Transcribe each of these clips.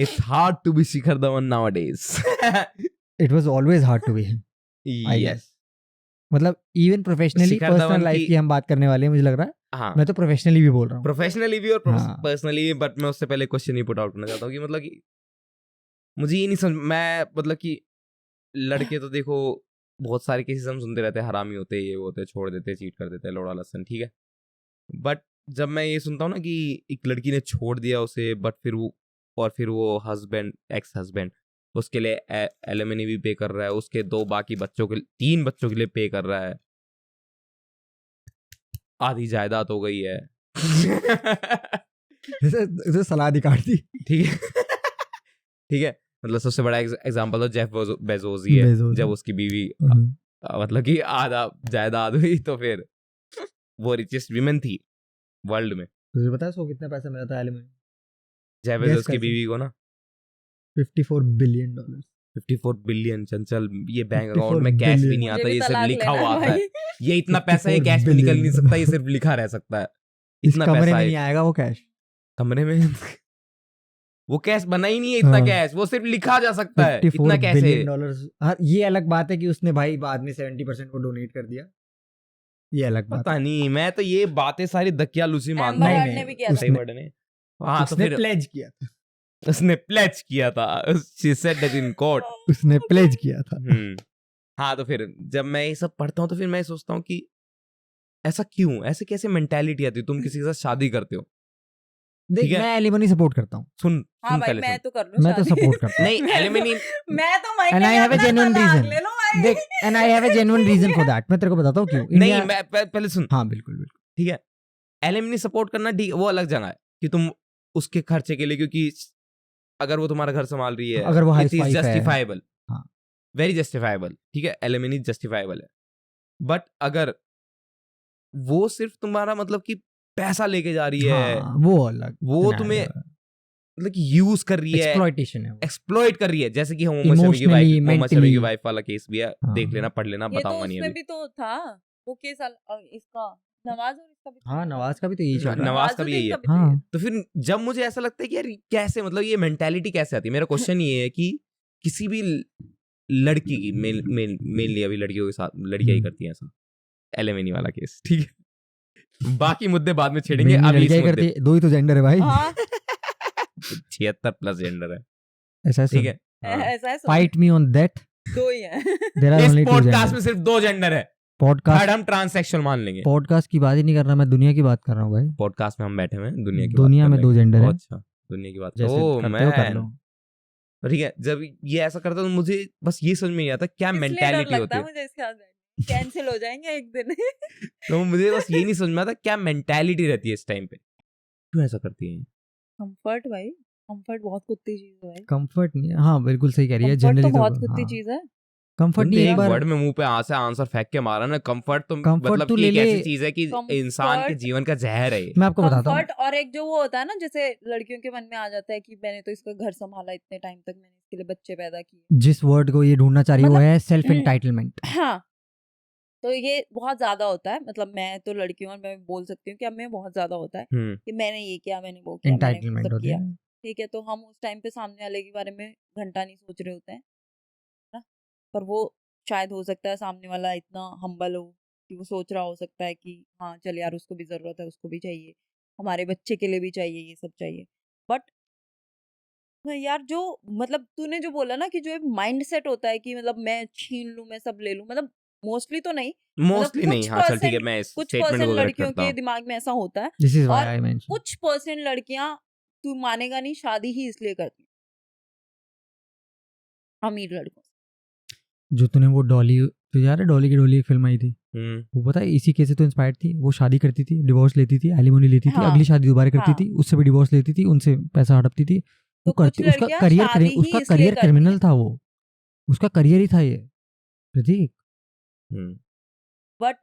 It's hard to be Shikhar Dhawan nowadays. It was always hard to be him. I Yes. guess. मतलब even professionally शिखर personal Dhawan life की- की हम बात करने वाले हैं, मुझे लग रहा है हाँ, मैं तो प्रोफेशनली भी बोल रहा हूँ. प्रोफेशनली भी और हाँ. पर्सनली भी. बट मैं उससे पहले क्वेश्चन ही पुट आउट करना चाहता हूँ कि मतलब कि मुझे ये नहीं समझ, मैं मतलब कि लड़के तो देखो बहुत सारे केसेस हम सुनते रहते हैं, हरामी होते हैं, ये होते हैं, छोड़ देते हैं, चीट कर देते हैं, लोड़ा लसन, ठीक है. बट जब मैं ये सुनता हूँ ना कि एक लड़की ने छोड़ दिया उसे, बट फिर वो हस्बैंड, एक्स हस्बैंड उसके लिए एलिमनी भी पे कर रहा है, उसके 3 बच्चों के लिए पे कर रहा है, आधी जायदाद हो गई है. जैसे सलाद ही काट दी. ठीक है. ठीक है, मतलब सबसे बड़ा एग्जांपल तो जेफ बेजोस ही है. बेजोस. जब उसकी बीवी मतलब कि आधा जायदाद हुई तो फिर वो रिचेस्ट विमेन थी वर्ल्ड में. तुझे पता है उसको कितना पैसा मिला था एलिमनी? जेफ Guess बेजोस की कैसे? बीवी को ना $54 billion. 54 बिलियन. चंचल, ये बैंक 54 अकाउंट में कैश भी billion. नहीं आता, मुझे भी ये सिर्फ तलाक लिखा लेना हुआ है आता है. भाई। ये इतना पैसा ये 54 कैश में निकल नहीं billion. सकता, ये सिर्फ लिखा रह सकता है. इस इतना कमरे पैसा में है नहीं आएगा वो कैश. कमरे में. वो कैश बना ही नहीं है इतना हाँ. कैश, वो सिर्फ लिखा जा सकता है. इतना $54 कैसे? billion. हाँ, ये अलग बात है कि उसने भाई बाद में 70% को डोनेट कर दिया. ये अलग बात पता है. नहीं, मैं तो ये बातें सारी दकियालूसी मानता एम्बर हूँ. हर्ड नहीं, ने भी किया उसने- था. ने हाँ तो उसने फिर प्लेज किया था. उसने प्लेज किया था. She said that in court. उसने प्लेज किया था. हाँ तो फिर जब मैं ये सब पढ़ता हूँ तो फिर मैं सोचता हूँ कि ऐसा क्यों, ऐसे कैसे मेंटालिटी आती है. तुम किसी के साथ शादी करते हो, देख ठीक है? मैं एलिमनी सपोर्ट करता हूँ. सुन हाँ सुन भाई पहले मैं सुन. तो कर लूं मैं तो शादी। सपोर्ट करता हूँ. नहीं, एलिमनी मैं तो महीने And I में have a अपना genuine तलाक reason. ले लो भाई। देख and I have a genuine reason for that. मैं तेरे को बताता हूँ क्यों. नहीं, India- मैं पहले सुन. हाँ बिल्कुल बिल्कुल. ठीक है, एलिमनी सपोर्ट करना ठीक, वो अलग जगह है कि तुम उसके खर्चे के लिए, क्योंकि अगर वो तुम्हारा घर संभाल रही है, अगर वो इट इज housewife है. जस्टिफाइबल. हाँ. Very justifiable. ठीक है, एलिमनी जस्टिफाइबल है. बट अगर वो सिर्फ तुम्हारा मतलब कि पैसा लेके जा रही है, हाँ, वो अलग. वो तुम्हें मतलब कि यूज कर रही है, एक्सप्लॉइटेशन है वो. एक्सप्लॉइट कर रही है, जैसे कि मोहम्मद शमी की Emotionally, मोहम्मद शमी की mentally. वाइफ वाला केस भी है. हाँ. देख लेना, पढ़ लेना, ये तो बताऊंगा नहीं उसमें अभी. भी तो था वो केस इसका नवाज और इसका भी था। हाँ नवाज का भी तो यही चल रहा है. नवाज का भी यही है. नवाजुद्दीन का भी तो हाँ. तो फिर जब मुझे ऐसा लगता है कि यार कैसे, मतलब ये मेंटालिटी कैसे आती है. मेरा क्वेश्चन ये है कि किसी भी लड़की की मेनली अभी लड़कियों के साथ लड़कियां ही करती हैं ऐसा. एलिमनी वाला केस, ठीक है. बाकी मुद्दे बाद में छेड़ेंगे. मेरी अभी इस लड़कियां मुद्दे करती है, दो ही तो जेंडर है भाई. हाँ 76+ जेंडर है. ऐसा ठीक है. हाँ. ऐसा है फाइट मी ऑन दैट. दो ही है। देयर आर इस ओनली टू पॉडकास्ट में जेंडर. सिर्फ 2 जेंडर है. थर्ड पॉडकास्ट हम ट्रांससेक्सुअल मान लेंगे. पॉडकास्ट की बात ही नहीं कर रहा, मैं दुनिया की बात कर रहा हूँ भाई. पॉडकास्ट में हम बैठे हुए हैं, दुनिया की दुनिया बात में कर 2 रहे हैं. जेंडर है. अच्छा, दुनिया की बात. जैसे ओ करते हो कर लो. मैन, ठीक है. जब ये ऐसा करता तो मुझे बस ये समझ में नहीं आता क्या इसलिए डर मेंटालिटी लगता होती है है. मुझे इसके साथ कैंसिल हो जाएंगे एक दिन। तो मुझे बस ये नहीं समझ में आता क्या मेंटालिटी रहती है इस टाइम पे, क्यों ऐसा करती है. कंफर्ट भाई, कंफर्ट बहुत कुत्ती चीज है भाई। कंफर्ट नहीं है. हाँ बिल्कुल सही कह रही है. कंफर्ट तो जनरली बहुत कुत्ती चीज है। कंफर्ट नहीं. एक एक बार वर्ड में मुंह पे आंसर फेंक के मारा ना. कंफर्ट तो Comfort मतलब तो कि ले एक ले. ऐसी चीज है कि इंसान के Comfort- जीवन का जहर है ये. मैं आपको बताता हूँ. कंफर्ट और एक जो वो होता है ना, जैसे लड़कियों के मन में आ जाता है कि मैंने तो इसका घर संभाला इतने टाइम तक, मैंने इसके लिए बच्चे पैदा किए। जिस वर्ड को ये ढूंढना चाह रही है वो मतलब- है सेल्फ एंटाइटलमेंट. हाँ, तो ये बहुत ज्यादा होता है। मतलब मैं तो लड़की हूँ और मैं बोल सकती हूँ कि अब में बहुत ज्यादा होता है कि मैंने ये किया, मैंने वो किया, मैंने एंटाइटलमेंट सब होती किया। है. ठीक है, तो हम उस टाइम पे सामने वाले के बारे में घंटा नहीं सोच रहे होते हैं ना, पर वो शायद हो सकता है सामने वाला इतना हम्बल हो कि वो सोच रहा हो सकता है कि हाँ चल यार उसको भी जरूरत है, उसको भी चाहिए, हमारे बच्चे के लिए भी चाहिए, ये सब चाहिए। बट यार जो मतलब तूने जो बोला ना कि जो एक माइंड सेट होता है कि मतलब मैं छीन लूं, मैं सब ले लूं, मतलब मोस्टली तो नहीं, मोस्टली कुछ नहीं. हाँ चल ठीक है, percent- मैं इस कुछ स्टेटमेंट परसेंट को करेक्ट लड़कियों करता के हूँ. दिमाग में ऐसा होता है। दिस इज व्हाई और आई मेंशन. कुछ परसेंट लड़कियां, तू मानेगा नहीं, शादी ही इसलिए करती हैं अमीर लड़कों से। जो तूने वो डॉली, तो यार डॉली की डॉली एक फिल्म आई थी, हम्म. वो पता है इसी केस से तो इंस्पायर्ड थी. वो शादी करती थी, डिवोर्स लेती थी, एलिमनी लेती थी, हाँ, अगली शादी दोबारा करती हाँ। थी, उससे भी डिवोर्स लेती थी, उनसे पैसा हड़पती थी. वो तो कुछ करती, उसका लड़कियां करियर शादी ही उसका इसलिए करियर करती क्रिमिनल हैं। था. वो उसका करियर ही था ये प्रतीक. हम्म. बट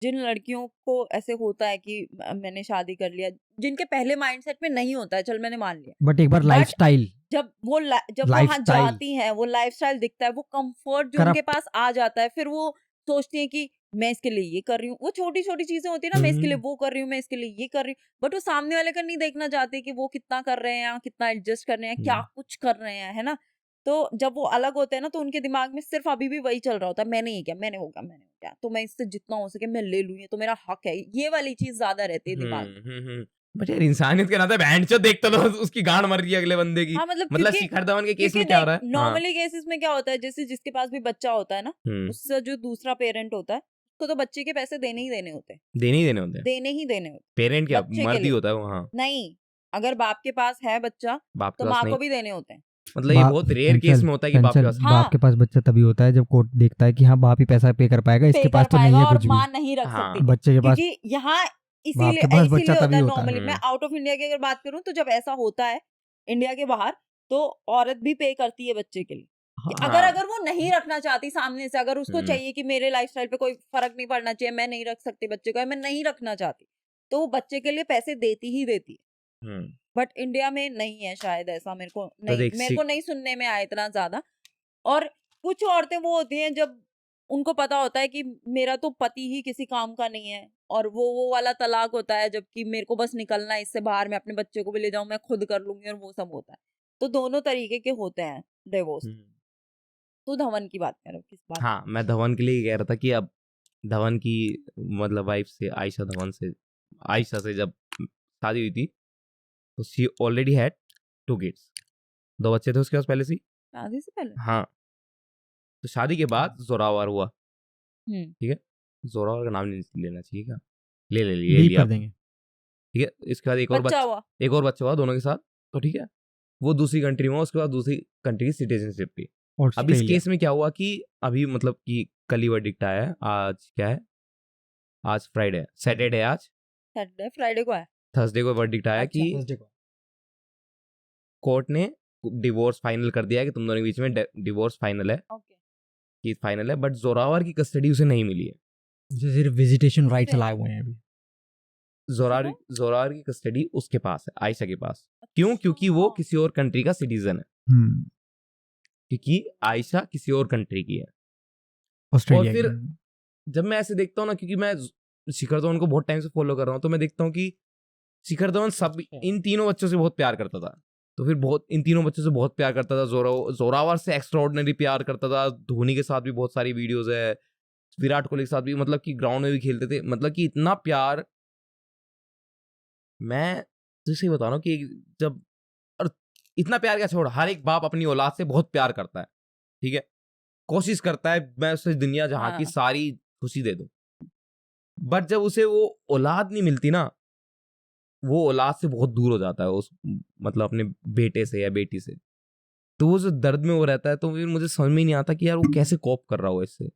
जिन लड़कियों को ऐसे होता है कि मैंने शादी कर लिया, जिनके पहले माइंडसेट में नहीं होता है, चल मैंने मान लिया, बट एक बार But- लाइफस्टाइल जब वो वहां Lifestyle. जाती हैं, वो लाइफस्टाइल दिखता है, वो कंफर्ट जो Corrupt. उनके पास आ जाता है, फिर वो सोचती है कि मैं इसके लिए ये कर रही हूँ, वो छोटी छोटी चीजें होती है ना, मैं इसके लिए हम्म। वो कर रही हूँ, मैं इसके लिए ये कर रही हूँ, बट वो सामने वाले का नहीं देखना चाहते कि वो कितना कर रहे हैं, कितना एडजस्ट कर रहे हैं, क्या कुछ कर रहे हैं, है ना। तो जब वो अलग होते हैं ना, तो उनके दिमाग में सिर्फ अभी भी वही चल रहा होता है, मैंने ये किया, मैंने वो किया, मैंने वो किया, तो मैं इससे जितना हो सके मैं ले लूँ, ये तो मेरा हक है, ये वाली चीज ज्यादा रहती है दिमाग में। बट यार इंसानियत के नाते बहनचोद देख तो लो, उसकी गांड मर रही है अगले बंदे की। हाँ मतलब मतलब क्योंकि शिखर धवन के केस क्योंकि में क्या हो रहा देख है? हाँ। नॉर्मली केसेस में क्या होता है, जैसे जिसके पास भी बच्चा होता है ना, उससे जो दूसरा पेरेंट होता है उसको तो बच्चे के पैसे देने ही देने होते हैं, देने ही देने होते हैं। देने ही देने होते पेरेंट क्या बच्चे के मर्द ही लिए। होता है वो? हाँ, नहीं, अगर बाप के पास है बच्चा बाप के तो पास माँ नहीं। को भी देने होते हैं। मतलब ये बहुत रेयर केस में होता है कि बाप के पास। हाँ। बाप के पास बच्चा तभी होता है जब कोर्ट देखता है कि हाँ बाप ही पैसा पे कर पाएगा, इसके पे पास कर तो नहीं पाएगा है और कुछ भी। माँ नहीं रख हाँ। सकती, बच्चे के पास क्योंकि यहाँ बाप के पास बच्चा इसीलिए होता तभी है होता है। नॉर्मली। मैं आउट ऑफ इंडिया की अगर बात करूँ तो जब ऐसा होता है इंडिया के बाहर, तो औरत भी पे करती है बच्चे के लिए। कि हाँ। अगर वो नहीं रखना चाहती सामने से, अगर उसको हम्म। चाहिए कि मेरे लाइफस्टाइल पे कोई फर्क नहीं पड़ना चाहिए, मैं नहीं रख सकती बच्चे को, या मैं नहीं रखना चाहती, तो वो बच्चे के लिए पैसे देती ही देती है। हम्म। बट इंडिया में नहीं है शायद ऐसा, मेरे को तो देख मेरे को नहीं सुनने में आया इतना ज्यादा। और कुछ औरतें वो होती हैं जब उनको पता होता है कि मेरा तो पति ही किसी काम का नहीं है, और वो वाला तलाक होता है, जबकि मेरे को बस निकलना है इससे बाहर, मैं अपने बच्चे को भी ले जाऊं, मैं खुद कर लूंगी, और वो सब होता है। तो दोनों तरीके के होते हैं डिवोर्स। तो धवन की बात करो, किस बात? हाँ, मैं धवन के लिए कह रहा था कि अब धवन की मतलब वाइफ से आयशा से जब शादी हुई थी तो शी ऑलरेडी हैड 2 किड्स, 2 बच्चे थे उसके पास पहले से ही। शादी से पहले? हाँ, तो शादी के बाद जोरावर हुआ। हम्म। ठीक है, जोरावर का नाम नहीं लेना चाहिए क्या? ले बीप लिया कर आप। देंगे। ठीक है, इसके बाद एक और बच्चा हुआ। बच्चा हुआ दोनों के साथ। तो ठीक है, वो दूसरी कंट्री में हुआ, उसके बाद दूसरी कंट्री की सिटीजनशिप थी। अब इस ऑस्ट्रेलिया। केस में क्या हुआ कि अभी मतलब कि कल ही वर्डिक्ट आया है। आज क्या है? आज फ्राइडे है, सैटरडे आज, सैटरडे फ्राइडे को है। थर्सडे को वर्डिक्ट आया अच्छा। कि Thursday को। कोर्ट ने डिवोर्स फाइनल कर दिया है कि तुम दोनों के बीच में डिवोर्स फाइनल है, ओके। कि फाइनल है। बट जोरावर की कस्टडी उसे नहीं मिली है। उसे सिर्फ विजिटेशन राइट्स फिर? अलाउ हुए हैं अभी। जोरावर की कस्टडी उसके पास है, आयशा के पास। क्यों? क्योंकि वो अच्छा। किसी और कंट्री का सिटीजन है, हम्म। क्योंकि आयशा किसी और कंट्री की है। ऑस्ट्रेलिया फिर की। जब मैं ऐसे देखता हूँ ना, क्योंकि मैं शिखर धवन को बहुत टाइम से फॉलो कर रहा हूँ, तो मैं देखता हूँ कि शिखर धवन सब इन तीनों बच्चों से बहुत प्यार करता था। तो फिर बहुत इन तीनों बच्चों से बहुत प्यार करता था। जोरावर से एक्स्ट्राऑर्डिनरी प्यार करता था। धोनी के साथ भी बहुत सारी वीडियोस है, विराट कोहली के साथ भी, मतलब कि ग्राउंड में भी खेलते थे। मतलब कि इतना प्यार, मैं तुझे बता रहा हूँ कि जब, और इतना प्यार क्या छोड़, हर एक बाप अपनी औलाद से बहुत प्यार करता है। ठीक है, कोशिश करता है मैं उसे दुनिया जहां की हाँ। सारी खुशी दे दूं। बट जब उसे वो औलाद नहीं मिलती ना, वो औलाद से बहुत दूर हो जाता है, उस मतलब अपने बेटे से या बेटी से। तो वो जो दर्द में वो रहता है, तो फिर मुझे समझ में ही नहीं आता कि यार वो कैसे कोप कर रहा हो इससे।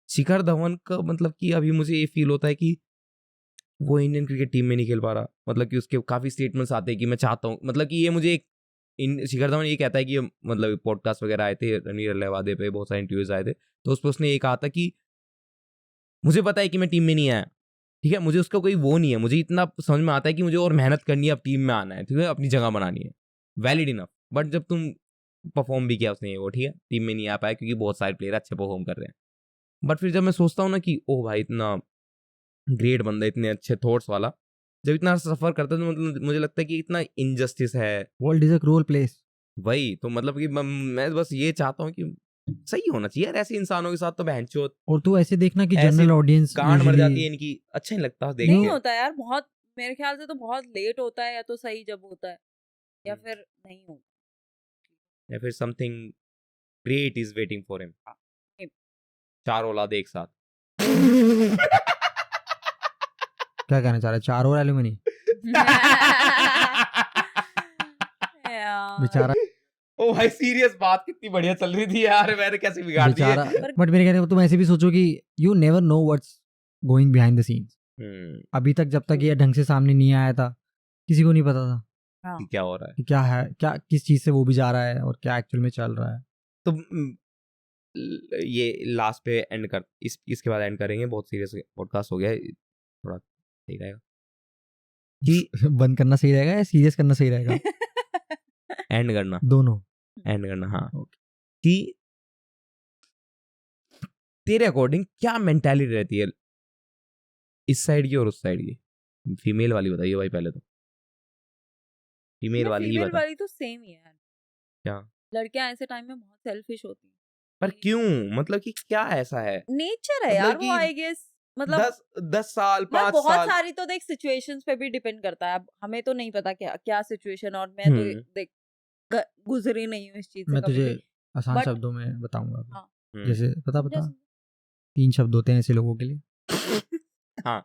शिखर धवन का मतलब कि अभी मुझे ये फील होता है कि वो इंडियन क्रिकेट टीम में नहीं खेल पा रहा। मतलब कि उसके काफी स्टेटमेंट्स आते हैं कि मैं चाहता हूँ, मतलब कि ये मुझे एक शिखर धवन ये कहता है कि मतलब पॉडकास्ट वगैरह आए थे, रणवीर अहलावादे पे बहुत सारे इंटरव्यूज आए थे, तो उस पर उसने ये कहा था कि मुझे पता है कि मैं टीम में नहीं आया, ठीक है, मुझे उसका कोई वो नहीं है, मुझे इतना समझ में आता है कि मुझे और मेहनत करनी है, अब टीम में आना है, ठीक है, अपनी जगह बनानी है, वैलिड इनफ। बट जब तुम परफॉर्म भी किया उसने वो, ठीक है, टीम में नहीं आ पाया क्योंकि बहुत सारे प्लेयर अच्छे परफॉर्म कर रहे हैं। बट फिर जब मैं सोचता हूँ ना कि ओ भाई इतना ग्रेट बंदा, इतने अच्छे थॉट्स वाला, जब इतना सफर करता है तो मतलब मुझे लगता है कि इतना इनजस्टिस है। World is a cruel place. वही तो मतलब कि मैं बस ये चाहता हूँ कि सही होना चाहिए यार, ऐसे इंसानों के साथ तो बहनचोद और तू ऐसे देखना कि ऐसे जनरल ऑडियंस गांड मर जाती है इनकी, अच्छा नहीं लगता देख नहीं के। होता यार, बहुत मेरे ख्याल से तो बहुत लेट होता है, या तो सही जब होता है या फिर नहीं होता। या फिर something great is waiting for him. नहीं। 4 औलाद एक साथ। क्या कहना चाह रहा है? 4 और एलिमनी यार, बेचारा ओ भाई सीरियस बात कितनी बढ़िया चल रही थी यार, मैंने कैसे बिगाड़ दी बेचारा। है। बट मेरे कहने को तुम ऐसे भी सोचो कि you never know what's going behind the scenes. अभी तक जब तक ये ढंग से सामने नहीं आया था, किसी को नहीं पता था हाँ। कि क्या हो रहा है। कि क्या है, क्या किस चीज से वो भी जा रहा है और क्या एक्चुअल में चल रहा है। तो ये लास्ट पे एंड कर, इसके बाद एंड करेंगे, बहुत सीरियस पॉडकास्ट हो गया है, थोड़ा सही रहेगा कि बंद करना सही रहेगा या सीरियस करना सही रहेगा? एंड करना, दोनों। एंड करना, हाँ। Okay. कि तेरे अकॉर्डिंग क्या मेंटालिटी रहती है इस साइड की और उस साइड की? फीमेल वाली बताइए भाई पहले तो, फीमेल वाली ही फीमेल बता। वाली तो सेम ही है यार। क्या? लड़कियां ऐसे टाइम में बहुत सेल्फिश होती हैं। पर क्यों, मतलब कि क्या ऐसा है? नेचर है मतलब यार वो, कि आई गेस। मतलब 10 साल मैं 5 बहुत साल सारी तो देख सिचुएशंस पे भी डिपेंड करता है। अब हमें तो नहीं पता क्या क्या सिचुएशन, और मैं तो देख गुजरी नहीं हूँ इस चीज से मैं कभी तुझे भी। आसान But- शब्दों में बताऊंगा अभी। हाँ। जैसे बता समझा, बता समझा। 3 शब्द होते हैं ऐसे लोगों के लिए। हाँ।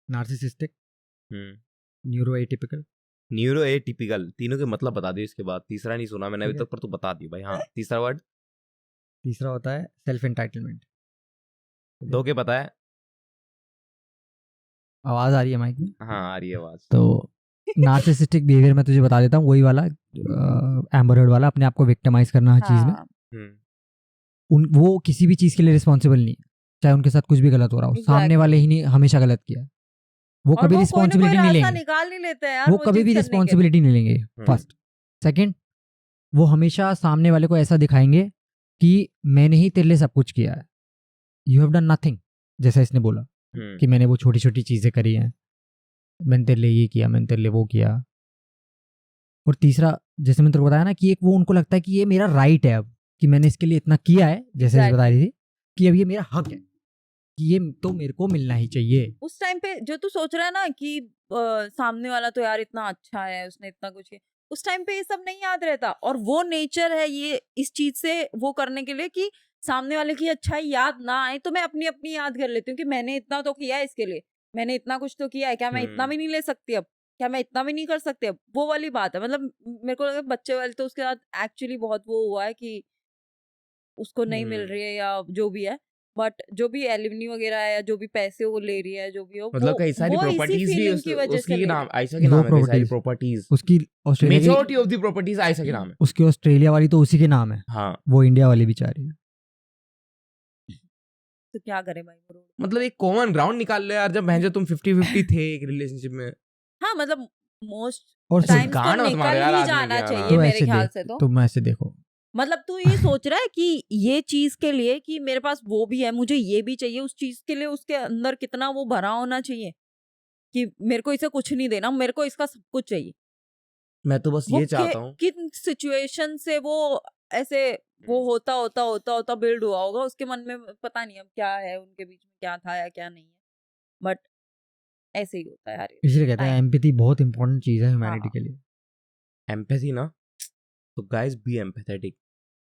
Narcissistic, neuro atypical, neuro atypical, तीनों के मतलब बता दिए, इसके बाद तीसरा नहीं सुना मैंने अभी ठीक है। तक, पर तू बता दी भाई। हाँ, तीसरा वर्ड तीसरा होता है सेल्फ एंटाइटलमेंट। 2 के पता है। आवाज आ रही है माइक में? हाँ आ रही है आवाज। तो नार्सिसिस्टिक बिहेवियर मैं तुझे बता देता हूँ, वही वाला एम्बर हर्ड वाला, अपने आप को विक्टिमाइज करना हर चीज में। हाँ, वो किसी भी चीज के लिए रिस्पॉन्सिबल नहीं है, चाहे उनके साथ कुछ भी गलत हो रहा हो। सामने Exactly. वाले ही ने हमेशा गलत किया, वो और कभी वो कोई ना कोई रिस्पॉन्सिबिलिटी नहीं रास्ता लेंगे। निकाल ही लेते हैं यार वो वो कभी चीज भी करने के लिए। रिस्पॉन्सिबिलिटी नहीं लेंगे। फर्स्ट। सेकंड, वो हमेशा सामने वाले को ऐसा दिखाएंगे कि मैंने ही तेरे लिए सब कुछ किया है, यू हैव डन नथिंग। जैसा इसने बोला कि मैंने वो छोटी छोटी चीजें करी हैं, मैंने तेरे लिए ये किया, मैंने तेरे लिए वो किया। और तीसरा, जैसे मैंने तेरे को बताया ना कि एक वो उनको लगता है कि ये मेरा राइट है, अब कि मैंने इसके लिए इतना किया है, जैसे Exactly. बता रही थी कि अब ये मेरा हक है कि ये तो मेरे को मिलना ही चाहिए। उस टाइम पे जो तू सोच रहा है ना कि सामने वाला तो यार इतना अच्छा है, उसने इतना कुछ किया, उस टाइम पे ये सब नहीं याद रहता। और वो नेचर है ये इस चीज से वो करने के लिए कि सामने वाले की अच्छाई याद ना आए तो मैं अपनी अपनी याद कर लेती हूँ कि मैंने इतना तो किया है इसके लिए, मैंने इतना कुछ तो किया है, क्या मैं इतना भी नहीं ले सकती अब, क्या मैं इतना भी नहीं कर सकती अब। वो वाली बात है। मतलब मेरे को लगा बच्चे वाले तो उसके साथ एक्चुअली बहुत वो हुआ है कि उसको नहीं मिल रही है या जो भी है, बट जो भी एलिमनी वगैरह है या जो भी पैसे वो ले रही है, जो भी हो, मतलब कई सारी वो इसी प्रॉपर्टीज भी फीलिंग की वजह से उसकी ले नाम, रही है। आयशा के दो नाम है, कई सारी properties। प्रॉपर्टीज, उसकी Australia majority of the properties Ayesha के नाम है। उसकी ऑस्ट्रेलिया वाली तो उसी के नाम है, हाँ, वो इंडिया वाली बेचारी है। तो क्या करे भाई वो रोड। मतलब एक कॉमन ग्राउंड निकाल लो यार, जब भैंजो तुम 50-50 थे एक रिलेशनशिप में। हाँ मतलब मोस्ट और ऐसे टाइम्स तो गांड मत मार निकल यार ही आदमी जाना के यार। चाहिए तो मेरे ऐसे ख्याल देख, से। तो तुम ऐसे देखो, मतलब तू ये सोच रहा है कि ये चीज के लिए कि मेरे पास वो भी है, मुझे ये भी चाहिए, उस चीज के लिए उसके अंदर कितना वो भरा होना चाहिए कि मेरे को इसे कुछ नहीं देना, मेरे को इसका सब कुछ चाहिए। मैं तो बस वो ये चाहता हूँ किन सिचुएशन से वो ऐसे वो होता होता होता होता बिल्ड हुआ होगा उसके मन में, पता नहीं अब क्या है उनके बीच में, क्या था या क्या नहीं है, बट ऐसे ही होता है यार। इसलिए कहते हैं एम्पैथी बहुत इंपॉर्टेंट चीज है ह्यूमैनिटी हाँ। के लिए। एम्पैथी ना, तो गाइस बी एम्पैथेटिक।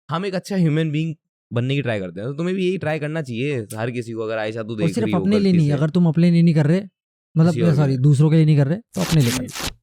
हम एक अच्छा ह्यूमन बीइंग बनने की ट्राई करते हैं, तो तुम्हें भी यही ट्राई करना चाहिए हर किसी को। अगर आयशा तू और देख सिर्फ रही हो अपने लिए गलती नहीं, से, अगर तुम अपने लिए नहीं कर रहे, किसी और मतलब के सॉरी लिए। दूसरों के लिए नहीं कर रहे, तो अपने लिए कर।